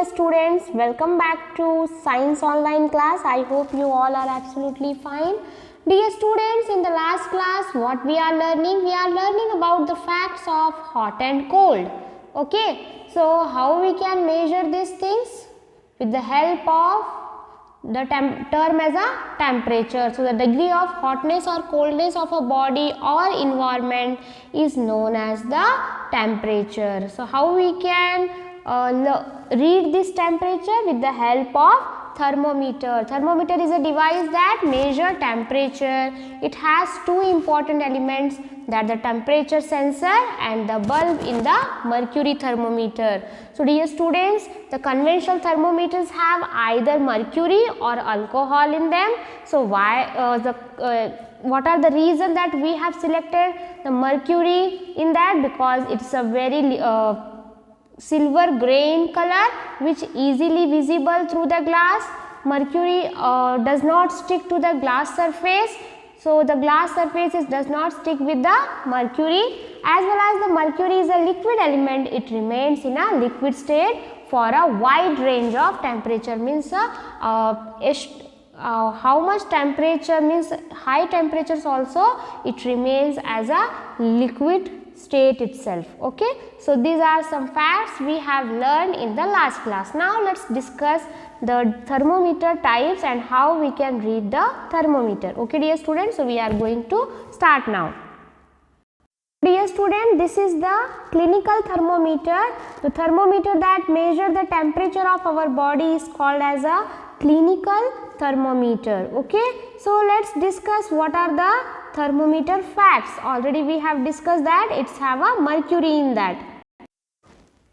dear students, welcome back to Science Online class. I hope you all are absolutely fine. Dear students, in the last class what we are learning? We are learning about the facts of hot and cold. Okay, so how we can measure these things? With the help of the term as a temperature. So the degree of hotness or coldness of a body or environment is known as the temperature. So how we can read this temperature? With the help of thermometer. Thermometer is a device that measures temperature. It has two important elements, that the temperature sensor and the bulb in the mercury thermometer. So dear students, the conventional thermometers have either mercury or alcohol in them. So why what are the reason that we have selected the mercury in that? Because it's a very silver gray in color which easily visible through the glass. Mercury does not stick to the glass surface. So the glass surface does not stick with the mercury. As well as the mercury is a liquid element, it remains in a liquid state for a wide range of temperature. Means how much temperature, means high temperatures also it remains as a liquid state itself. Okay, so these are some facts we have learned in the last class. Now let's discuss the thermometer types and how we can read the thermometer. Okay dear students, so we are going to start now. Dear student, this is the clinical thermometer. The thermometer that measures the temperature of our body is called as a clinical thermometer. Okay, so let's discuss what are the thermometer facts. Already we have discussed that it's have a mercury in that.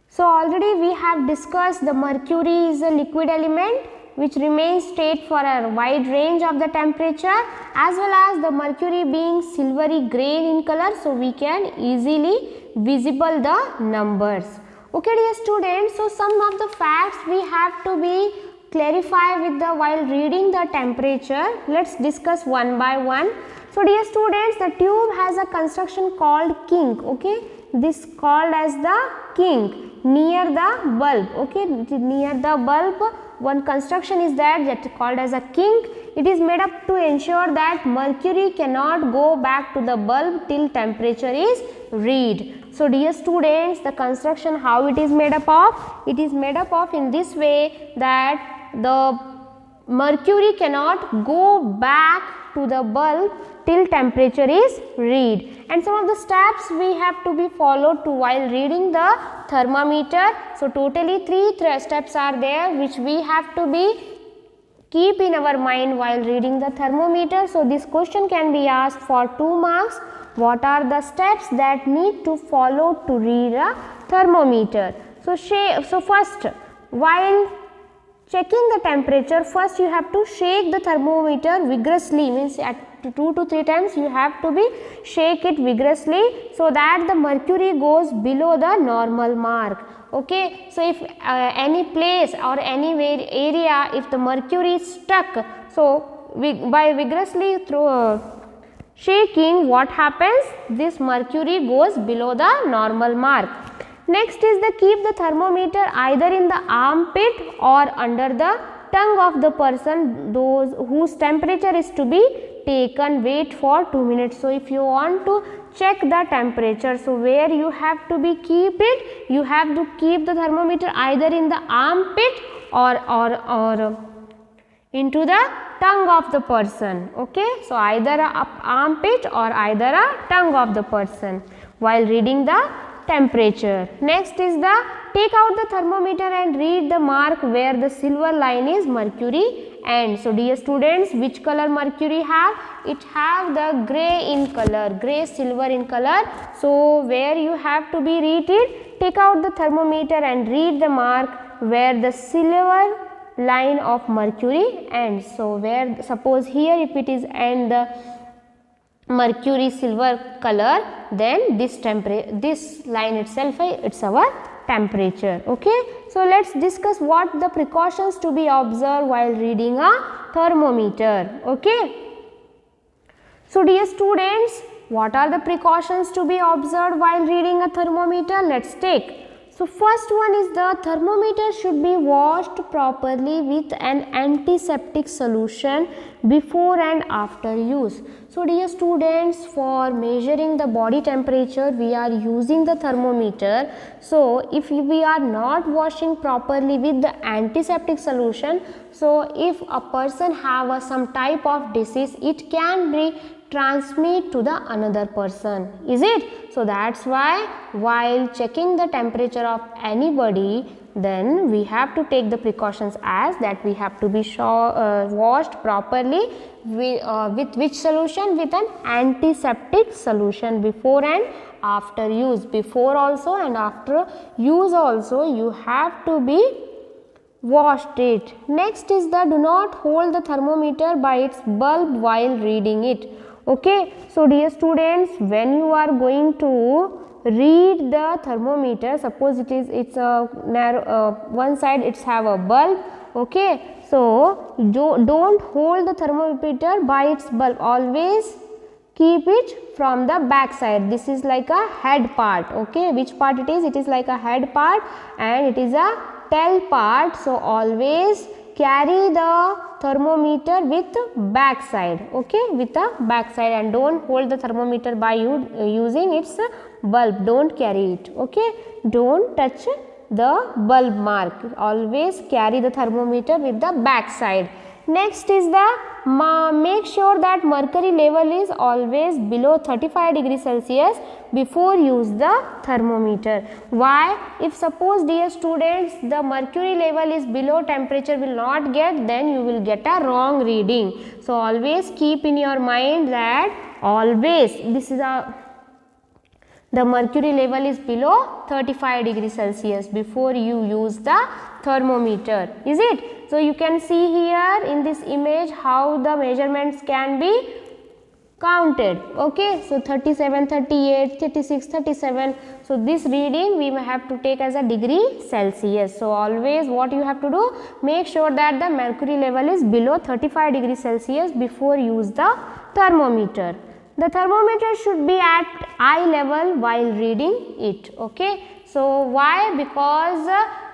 So already we have discussed the mercury is a liquid element which remains state for a wide range of the temperature, as well as the mercury being silvery gray in color, so we can easily visible the numbers. Okay dear students, so some of the facts we have to be clarify with the while reading the temperature. Let's discuss one by one. So dear students, the tube has a construction called kink. Okay, this called as the kink near the bulb. Okay, near the bulb one construction is there that called as a kink. It is made up to ensure that mercury cannot go back to the bulb till temperature is read. So dear students, the construction how it is made up of? It is made up of in this way that the mercury cannot go back to the bulb till temperature is read. And some of the steps we have to be followed to while reading the thermometer. So totally three steps are there which we have to be keep in our mind while reading the thermometer. So this question can be asked for 2 marks. What are the steps that need to follow to read a thermometer? So first, while checking the temperature, first you have to shake the thermometer vigorously, means at 2 to 3 times you have to be shake it vigorously so that the mercury goes below the normal mark. Okay, so if any place or any area if the mercury is stuck, so by vigorously through shaking, what happens? This mercury goes below the normal mark. Next is the keep the thermometer either in the armpit or under the tongue of the person those whose temperature is to be taken. Wait for 2 minutes. So if you want to check the temperature, so where you have to be keep it? You have to keep the thermometer either in the armpit or into the tongue of the person. Okay, so either a armpit or either a tongue of the person while reading the temperature. Next is the take out the thermometer and read the mark where the silver line is mercury. And so dear students, which color mercury have? It have the gray in color, gray silver in color. So where you have to be read it? Take out the thermometer and read the mark where the silver line of mercury ends. So where suppose here if it is end the mercury silver color, then this line itself it's our temperature. Okay, so let's discuss what the precautions to be observed while reading a thermometer. Okay, so dear students, what are the precautions to be observed while reading a thermometer? Let's take. So first one is the thermometer should be washed properly with an antiseptic solution before and after use. So dear students, for measuring the body temperature we are using the thermometer. So if we are not washing properly with the antiseptic solution, so if a person have some type of disease, it can be transmit to the another person, is it? So that's why while checking the temperature of anybody, then we have to take the precautions as that we have to be washed properly with which solution? With an antiseptic solution before and after use. Before also and after use also you have to be washed it. Next is the do not hold the thermometer by its bulb while reading it. Okay, so dear students, when you are going to read the thermometer, suppose it's a narrow one side it's have a bulb. Okay, so don't hold the thermometer by its bulb, always keep it from the back side. This is like a head part. Okay, which part it is? It is like a head part and it is a tail part. So always carry the thermometer with back side. Okay, with the back side, and don't hold the thermometer by using its bulb. Don't carry it. Okay, don't touch the bulb mark. Always carry the thermometer with the back side. Next is the make sure that mercury level is always below 35 degrees Celsius before use the thermometer. Why? If suppose dear students the mercury level is below, temperature will not get, then you will get a wrong reading. So always keep in your mind that always this is the mercury level is below 35 degrees Celsius before you use the thermometer, is it? So you can see here in this image how the measurements can be counted. Okay, so 37, 38, 36, 37. So this reading we may have to take as a degree Celsius. So always what you have to do, make sure that the mercury level is below 35 degrees Celsius before use the thermometer. The thermometer should be at eye level while reading it. Okay, so why? Because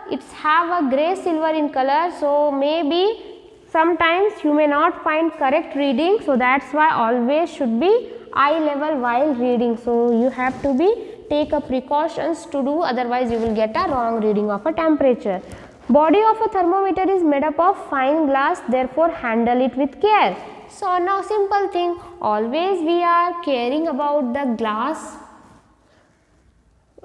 it's have a grey silver in color, so maybe sometimes you may not find correct reading. So that's why always should be eye level while reading. So you have to be take a precautions to do, otherwise you will get a wrong reading of a temperature. Body of a thermometer is made up of fine glass, therefore handle it with care. So now simple thing, always we are caring about the glass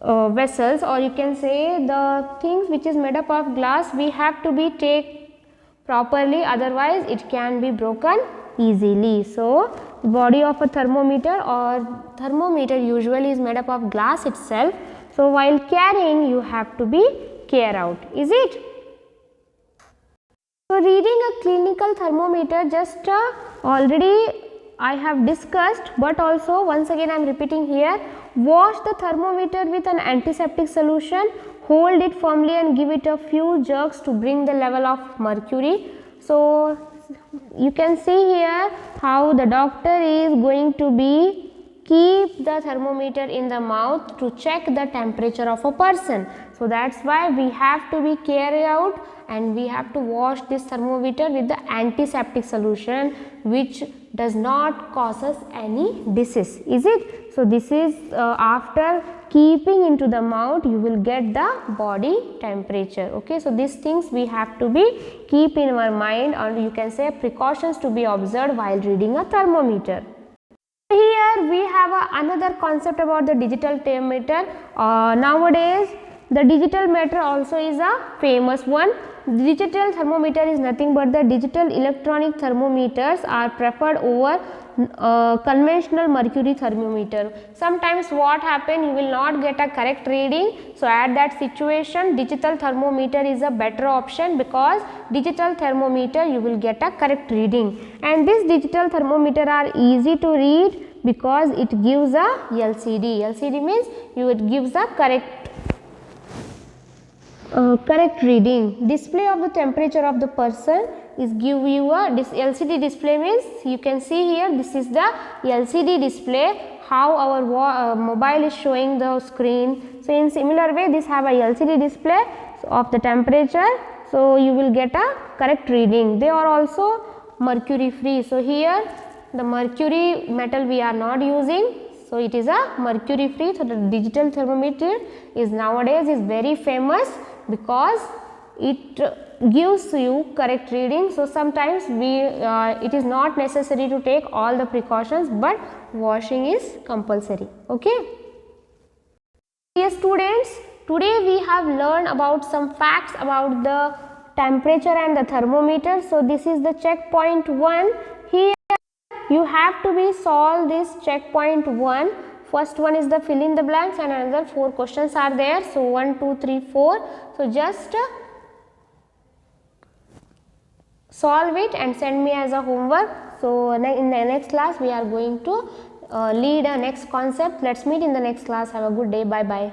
vessels, or you can say the things which is made up of glass, we have to be take properly, otherwise it can be broken easily. So body of a thermometer or thermometer usually is made up of glass itself. So while carrying you have to be care out, is it? So reading a clinical thermometer, just already I have discussed, but also once again I am repeating here. Wash the thermometer with an antiseptic solution, hold it firmly and give it a few jerks to bring the level of mercury. So you can see here how the doctor is going to be keep the thermometer in the mouth to check the temperature of a person. So that's why we have to be carry out and we have to wash this thermometer with the antiseptic solution which does not cause us any disease, is it? So this is after keeping into the mouth you will get the body temperature. Okay, so these things we have to be keep in our mind, or you can say precautions to be observed while reading a thermometer. Here we have another concept about the digital thermometer. Nowadays the digital meter also is a famous one. Digital thermometer is nothing but the digital electronic thermometers are preferred over conventional mercury thermometer. Sometimes what happen, you will not get a correct reading. So at that situation digital thermometer is a better option, because digital thermometer you will get a correct reading, and this digital thermometer are easy to read because it gives a LCD. LCD means it gives a correct correct reading. Display of the temperature of the person is give you a LCD display means you can see here this is the LCD display how our mobile is showing the screen. So, in similar way this have a LCD display of the temperature. So, you will get a correct reading. They are also mercury free. So, here the mercury metal we are not using. So, it is a mercury free. So, the digital thermometer is nowadays is very famous because it gives you correct reading. So, sometimes it is not necessary to take all the precautions, but washing is compulsory. Okay. Dear students, today we have learned about some facts about the temperature and the thermometer. So, this is the checkpoint 1. Here you have to be solve this checkpoint 1. First one is the fill in the blanks and another 4 questions are there. So, 1, 2, 3, 4. So, just solve it and send me as a homework. So, in the next class we are going to lead a next concept. Let's meet in the next class. Have a good day. Bye bye.